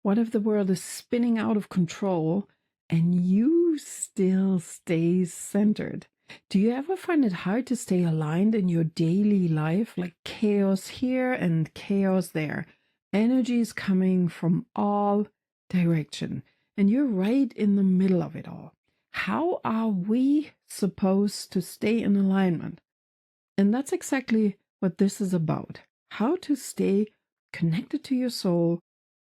What if the world is spinning out of control and you still stay centered? Do you ever find it hard to stay aligned in your daily life? Like chaos here and chaos there. Energy is coming from all direction, and you're right in the middle of it all. How are we supposed to stay in alignment? And that's exactly what this is about. How to stay connected to your soul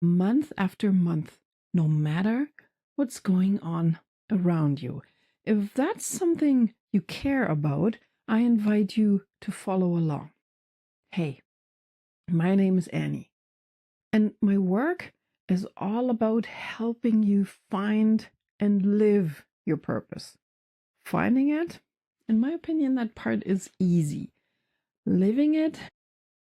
month after month, no matter what's going on around you. If that's something you care about, I invite you to follow along. Hey, my name is Annie, and my work is all about helping you find and live your purpose. Finding it, in my opinion, that part is easy. Living it,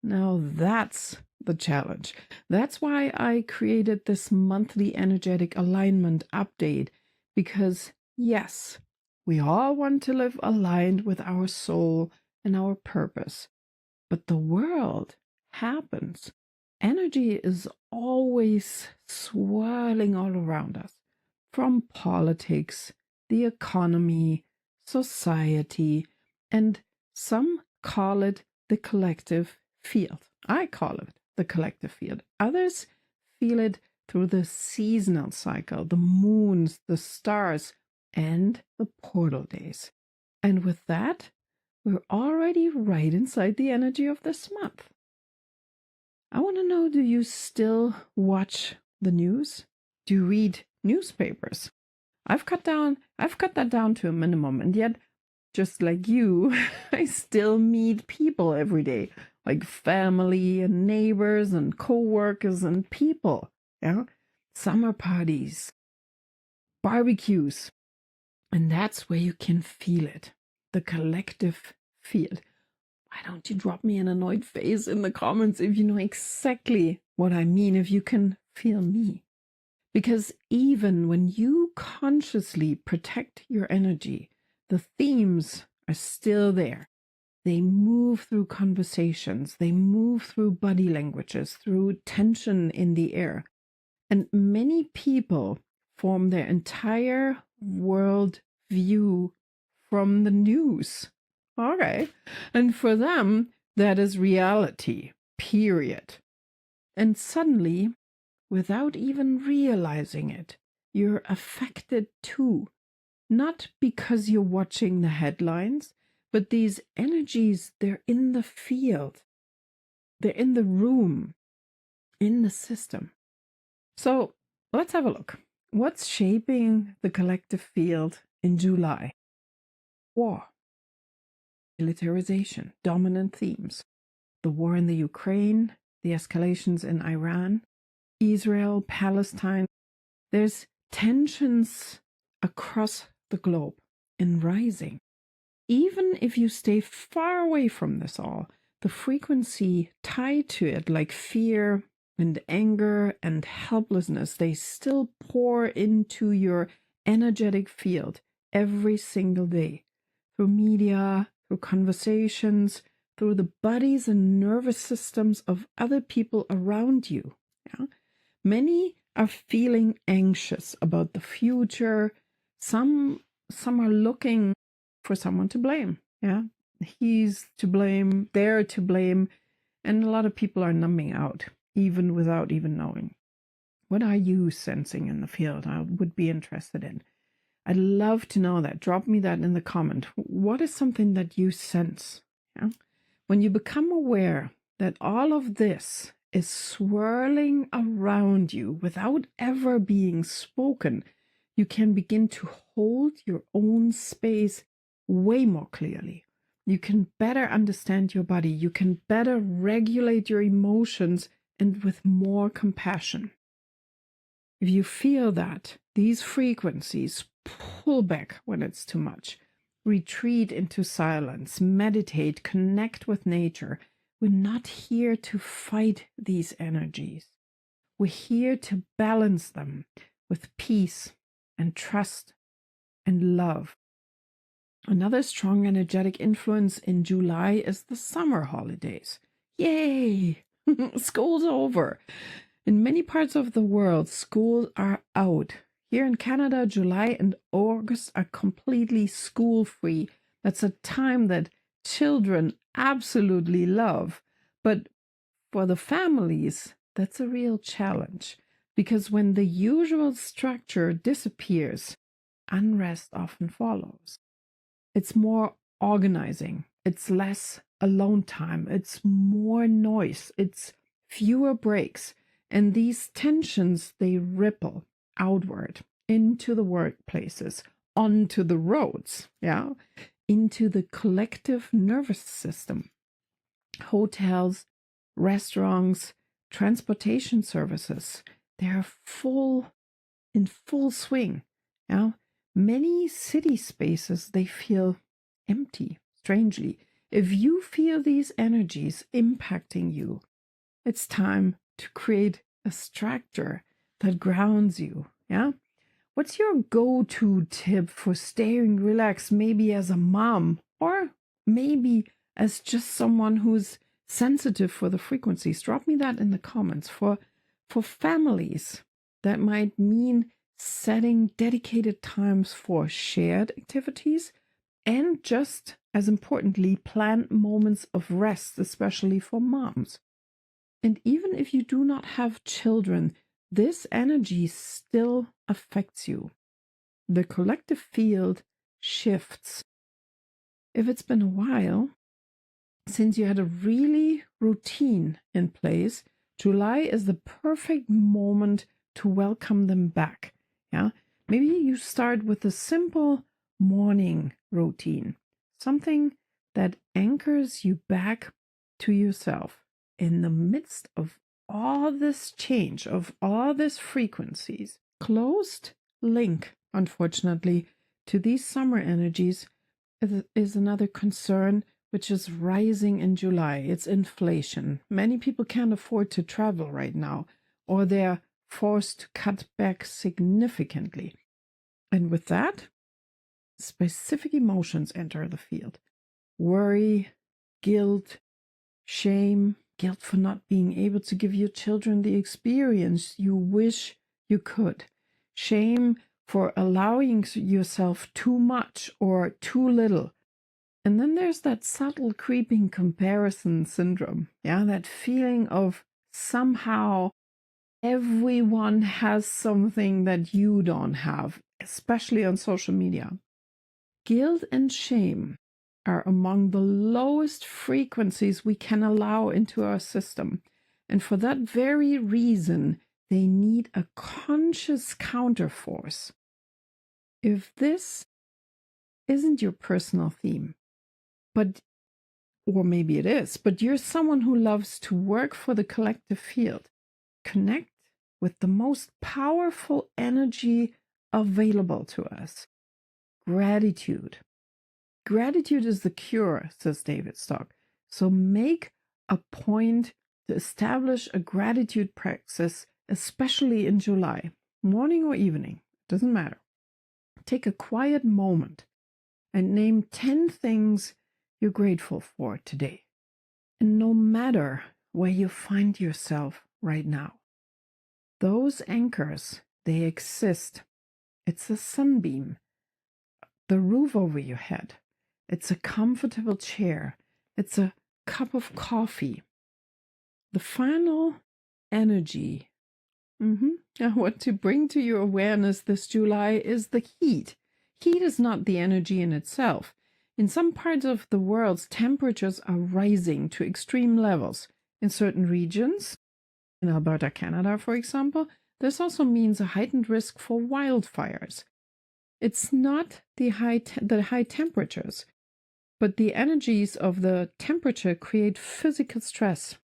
now that's the challenge. That's why I created this monthly energetic alignment update, because yes, we all want to live aligned with our soul and our purpose, but the world happens. Energy is always swirling all around us, from politics, the economy, society, and some call it the collective field. I call it the collective field. Others feel it through the seasonal cycle, the moons, the stars, and the portal days. And with that, we're already right inside the energy of this month. I want to know, do you still watch the news? Do you read newspapers? I've cut that down to a minimum, and yet, just like you, I still meet people every day, like family and neighbors and co-workers and people. Yeah, summer parties, barbecues, and that's where you can feel it, the collective field. Why don't you drop me an annoyed face in the comments if you know exactly what I mean, if you can feel me? Because even when you consciously protect your energy, the themes are still there. They move through conversations, they move through body languages, through tension in the air. And many people form their entire world view from the news. Okay. And for them, that is reality, period. And suddenly, without even realizing it, you're affected too. Not because you're watching the headlines, but these energies, they're in the field. They're in the room, in the system. So let's have a look. What's shaping the collective field in July? War, militarization, dominant themes. The war in the Ukraine, the escalations in Iran, Israel, Palestine. There's tensions across the globe and rising. Even if you stay far away from this all, the frequency tied to it, like fear and anger and helplessness, they still pour into your energetic field every single day, through media, through conversations, through the bodies and nervous systems of other people around you. Yeah? Many are feeling anxious about the future. Some are looking for someone to blame. Yeah, he's to blame, they're to blame, and a lot of people are numbing out, even without even knowing. What are you sensing in the field? I would be interested in. I'd love to know that. Drop me that in the comment. What is something that you sense? Yeah? When you become aware that all of this is swirling around you without ever being spoken, you can begin to hold your own space way more clearly. You can better understand your body. You can better regulate your emotions, and with more compassion. If you feel that these frequencies, pull back when it's too much. Retreat into silence, meditate, connect with nature. We're not here to fight these energies. We're here to balance them with peace and trust and love. Another strong energetic influence in July is the summer holidays. Yay! School's over. In many parts of the world, schools are out. Here in Canada, July and August are completely school-free. That's a time that children absolutely love. But for the families, that's a real challenge, because when the usual structure disappears, unrest often follows. It's more organizing, it's less alone time, it's more noise, it's fewer breaks. And these tensions, they ripple outward into the workplaces, onto the roads, yeah, into the collective nervous system. Hotels, restaurants, transportation services, they're in full swing. Yeah? Many city spaces, they feel empty, strangely. If you feel these energies impacting you, it's time to create a structure that grounds you. Yeah? What's your go-to tip for staying relaxed, maybe as a mom, or maybe as just someone who's sensitive for the frequencies? Drop me that in the comments. For families, that might mean setting dedicated times for shared activities, and just as importantly, plan moments of rest, especially for moms. And even if you do not have children, this energy still affects you. The collective field shifts. If it's been a while since you had a really routine in place, July is the perfect moment to welcome them back. Yeah, maybe you start with a simple morning routine, something that anchors you back to yourself in the midst of all this change, of all these frequencies. Closed link, unfortunately, to these summer energies is another concern, which is rising in July. It's inflation. Many people can't afford to travel right now, or they're forced to cut back significantly. And with that, specific emotions enter the field: worry, guilt, shame, guilt for not being able to give your children the experience you wish you could, shame for allowing yourself too much or too little. And then there's that subtle creeping comparison syndrome. Yeah, that feeling of somehow everyone has something that you don't have, especially on social media. Guilt and shame are among the lowest frequencies we can allow into our system. And for that very reason, they need a conscious counterforce. If this isn't your personal theme, or maybe it is, but you're someone who loves to work for the collective field, connect with the most powerful energy available to us: gratitude. Gratitude is the cure, says David Stock. So make a point to establish a gratitude practice, especially in July, morning or evening, doesn't matter. Take a quiet moment and name 10 things you're grateful for today. And no matter where you find yourself right now, those anchors, they exist. It's a sunbeam, the roof over your head. It's a comfortable chair. It's a cup of coffee. The final energy I want to bring to your awareness this July is the heat. Heat is not the energy in itself. In some parts of the world, temperatures are rising to extreme levels. In certain regions, in Alberta, Canada, for example, this also means a heightened risk for wildfires. It's not the high temperatures, but the energies of the temperature create physical stress,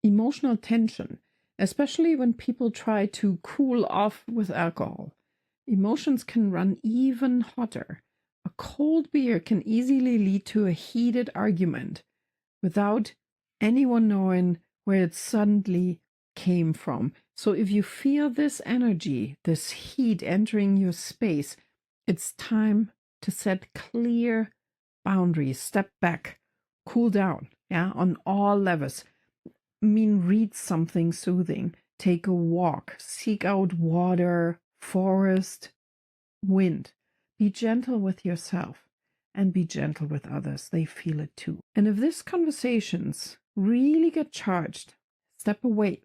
emotional tension, especially when people try to cool off with alcohol. Emotions can run even hotter. A cold beer can easily lead to a heated argument without anyone knowing where it suddenly came from. So if you feel this energy, this heat entering your space, it's time to set clear boundaries, step back, cool down, yeah, on all levels. Read something soothing, take a walk, seek out water, forest, wind. Be gentle with yourself and be gentle with others. They feel it too. And if these conversations really get charged, step away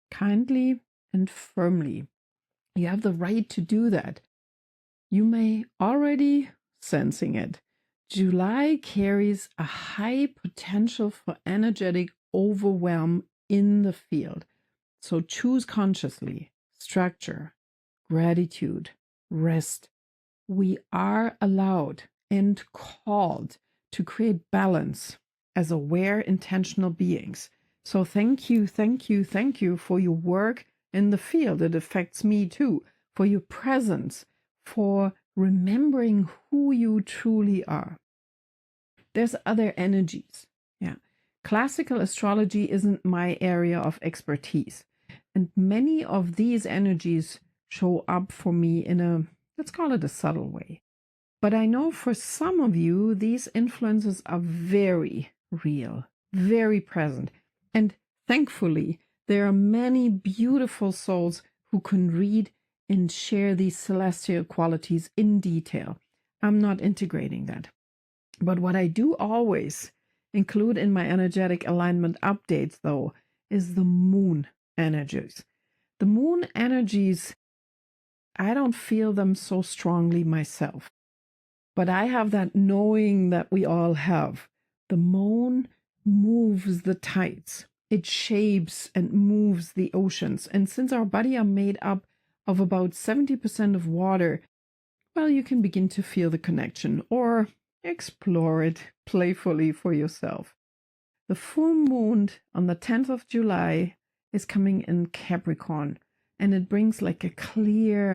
kindly and firmly. You have the right to do that. You may already sensing it. July carries a high potential for energetic overwhelm in the field. So choose consciously structure, gratitude, rest. We are allowed and called to create balance as aware, intentional beings. So thank you, thank you, thank you for your work in the field. It affects me too, for your presence, for remembering who you truly are. There's other energies. Yeah. Classical astrology isn't my area of expertise. And many of these energies show up for me in a, let's call it a subtle way. But I know for some of you, these influences are very real, very present. And thankfully, there are many beautiful souls who can read and share these celestial qualities in detail. I'm not integrating that. But what I do always include in my energetic alignment updates, though, is the moon energies. The moon energies, I don't feel them so strongly myself. But I have that knowing that we all have. The moon moves the tides. It shapes and moves the oceans. And since our body are made up of about 70% of water, well, you can begin to feel the connection or explore it playfully for yourself. The full moon on the 10th of July is coming in Capricorn, and it brings like a clear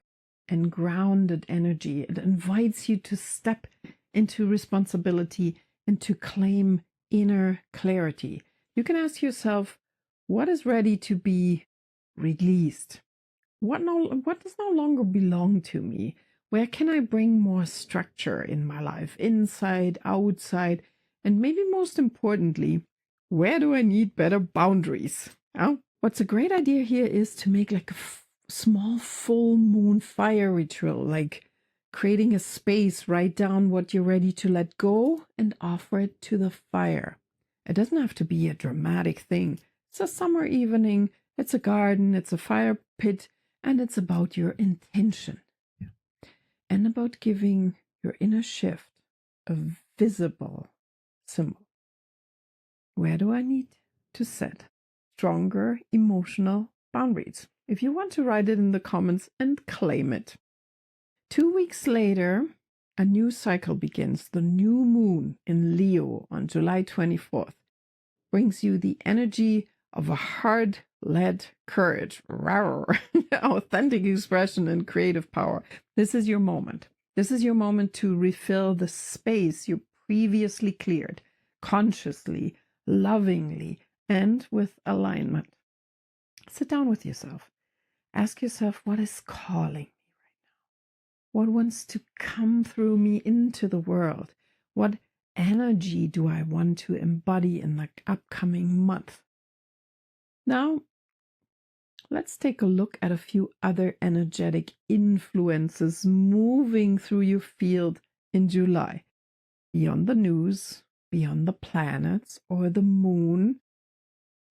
and grounded energy. It invites you to step into responsibility and to claim inner clarity. You can ask yourself, what is ready to be released? What does no longer belong to me? Where can I bring more structure in my life, inside, outside, and maybe most importantly, where do I need better boundaries? What's a great idea here is to make like a small full moon fire ritual, like creating a space, write down what you're ready to let go and offer it to the fire. It doesn't have to be a dramatic thing. It's a summer evening, it's a garden, it's a fire pit, and it's about your intention and about giving your inner shift a visible symbol. Where do I need to set stronger emotional boundaries? If you want to write it in the comments and claim it. 2 weeks later, a new cycle begins. The new moon in Leo on July 24th brings you the energy of a heart-led courage, authentic expression, and creative power. This is your moment. This is your moment to refill the space you previously cleared, consciously, lovingly, and with alignment. Sit down with yourself. Ask yourself, what is calling me right now? What wants to come through me into the world? What energy do I want to embody in the upcoming month? Now, let's take a look at a few other energetic influences moving through your field in July. Beyond the news, beyond the planets or the moon,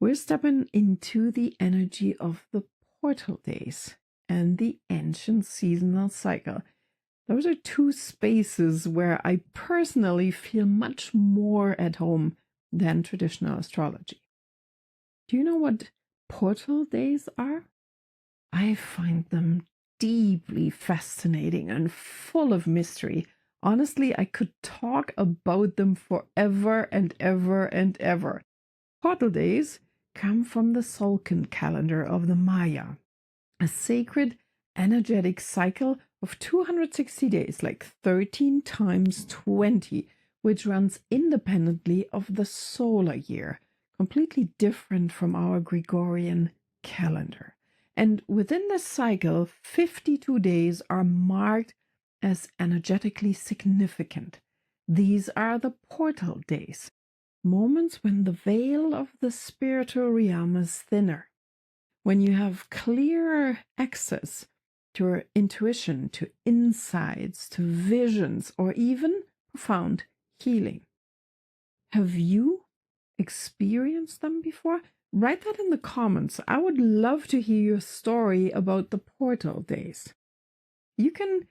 we're stepping into the energy of the portal days and the ancient seasonal cycle. Those are two spaces where I personally feel much more at home than traditional astrology. Do you know what portal days are? I find them deeply fascinating and full of mystery. Honestly, I could talk about them forever and ever and ever. Portal days come from the Solcan calendar of the Maya, a sacred energetic cycle of 260 days, like 13 times 20, which runs independently of the solar year, completely different from our Gregorian calendar. And within this cycle, 52 days are marked as energetically significant. These are the portal days, moments when the veil of the spiritual realm is thinner, when you have clearer access to your intuition, to insights, to visions, or even profound healing. Have you experienced them before? Write that in the comments. I would love to hear your story about the portal days. You can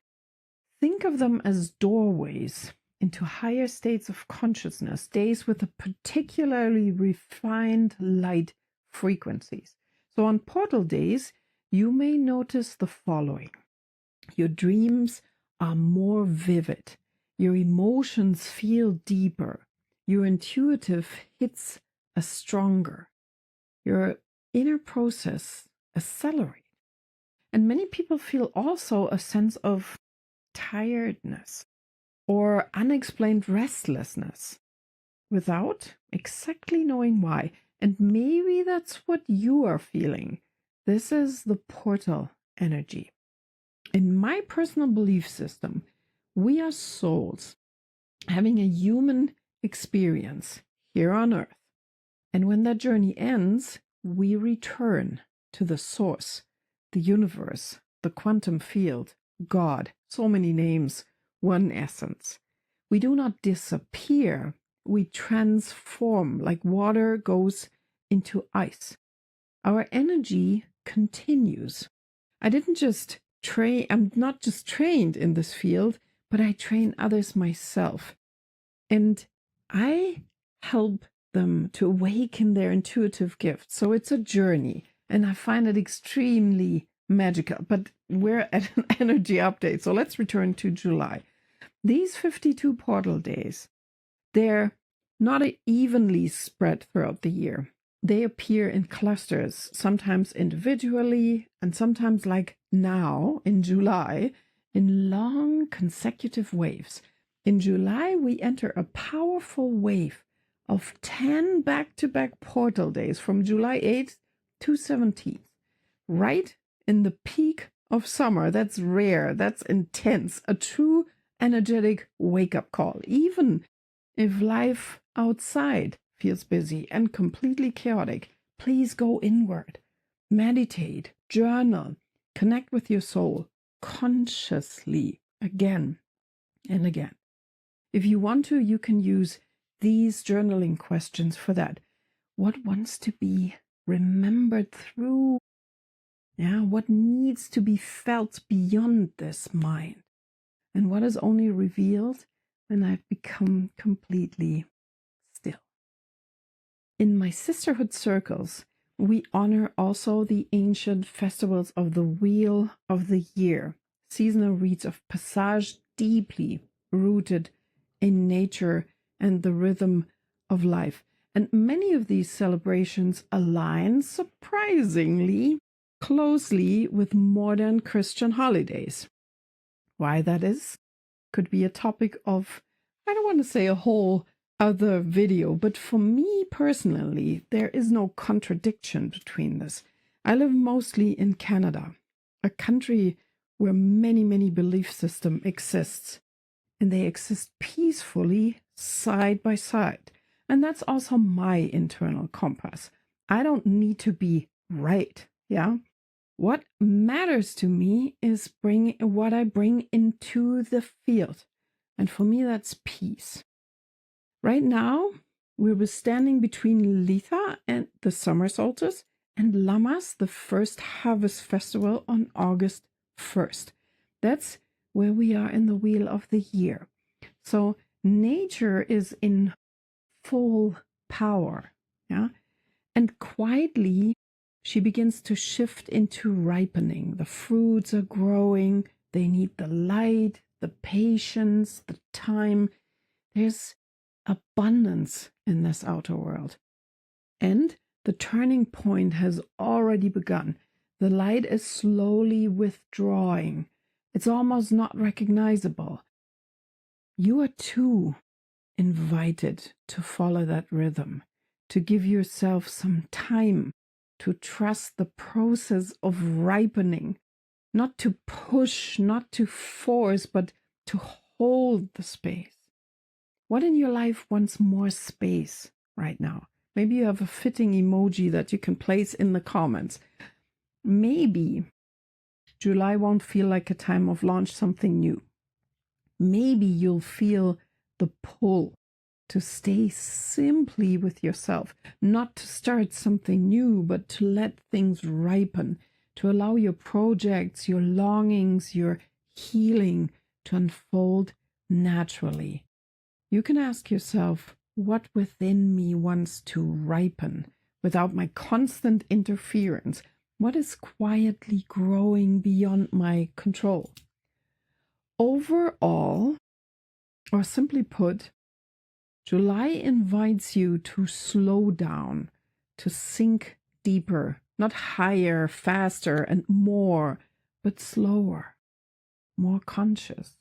think of them as doorways into higher states of consciousness, days with a particularly refined light frequencies. So on portal days, you may notice the following. Your dreams are more vivid. Your emotions feel deeper. Your intuitive hits are stronger. Your inner process accelerates. And many people feel also a sense of tiredness or unexplained restlessness without exactly knowing why. And maybe that's what you are feeling. This is the portal energy. In my personal belief system, we are souls having a human experience here on Earth. And when that journey ends, we return to the source, the universe, the quantum field, God, so many names, one essence. We do not disappear, we transform like water goes into ice. Our energy continues. I'm not just trained in this field, but I train others myself. And I help them to awaken their intuitive gifts. So it's a journey, and I find it extremely magical. But we're at an energy update, so let's return to July. These 52 portal days, they're not evenly spread throughout the year. They appear in clusters, sometimes individually, and sometimes like now in July, in long consecutive waves. In July, we enter a powerful wave of 10 back-to-back portal days from July 8th to 17th, right in the peak of summer. That's rare, that's intense, a true energetic wake-up call, even if life outside feels busy and completely chaotic. Please go inward, meditate, journal, connect with your soul consciously again and again. If you want to, you can use these journaling questions for that. What wants to be remembered through? Yeah, what needs to be felt beyond this mind? And what is only revealed when I've become completely still? In my sisterhood circles, we honor also the ancient festivals of the Wheel of the Year, seasonal rites of passage deeply rooted in nature and the rhythm of life. And many of these celebrations align surprisingly closely with modern Christian holidays. Why that is could be a topic of, I don't want to say a whole other video, but for me personally, there is no contradiction between this. I live mostly in Canada, a country where many belief system exists, and they exist peacefully side by side. And that's also my internal compass. I don't need to be right, yeah? What matters to me is what I bring into the field. And for me, that's peace. Right now, we're standing between Litha and the summer solstice and Lammas, the first harvest festival on August 1st. That's where we are in the wheel of the year. So nature is in full power, yeah? And quietly, she begins to shift into ripening. The fruits are growing. They need the light, the patience, the time. There's abundance in this outer world. And the turning point has already begun. The light is slowly withdrawing. It's almost not recognizable. You are too invited to follow that rhythm, to give yourself some time, to trust the process of ripening, not to push, not to force, but to hold the space. What in your life wants more space right now? Maybe you have a fitting emoji that you can place in the comments. Maybe July won't feel like a time of launch something new. Maybe you'll feel the pull to stay simply with yourself, not to start something new, but to let things ripen, to allow your projects, your longings, your healing to unfold naturally. You can ask yourself, what within me wants to ripen without my constant interference? What is quietly growing beyond my control? Overall, or simply put, July invites you to slow down, to sink deeper, not higher, faster, and more, but slower, more conscious,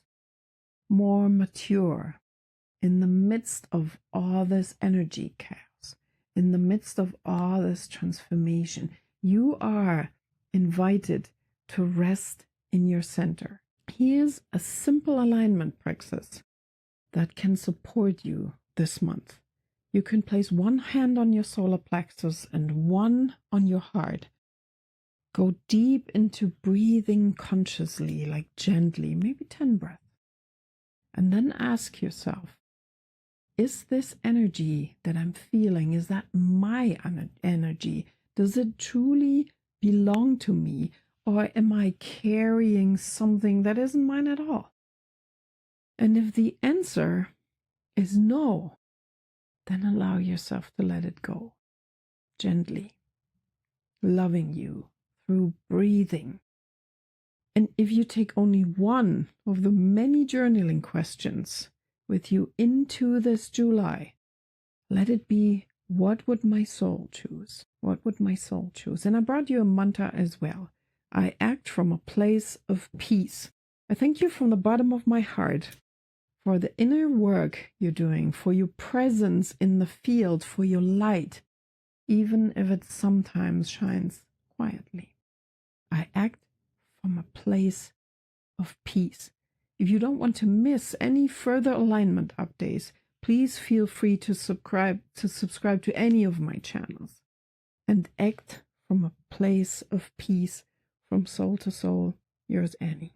more mature. In the midst of all this energy chaos, in the midst of all this transformation, you are invited to rest in your center. Here's a simple alignment practice that can support you this month. You can place one hand on your solar plexus and one on your heart. Go deep into breathing consciously, like gently, maybe 10 breaths. And then ask yourself, is this energy that I'm feeling, is that my energy? Does it truly belong to me? Or am I carrying something that isn't mine at all? And if the answer is no, then allow yourself to let it go gently, loving you through breathing. And if you take only one of the many journaling questions with you into this July, let it be, what would my soul choose? What would my soul choose? And I brought you a mantra as well. I act from a place of peace. I thank you from the bottom of my heart for the inner work you're doing, for your presence in the field, for your light, even if it sometimes shines quietly. I act from a place of peace. If you don't want to miss any further alignment updates, please feel free to subscribe to any of my channels and act from a place of peace from soul to soul. Yours, Annie.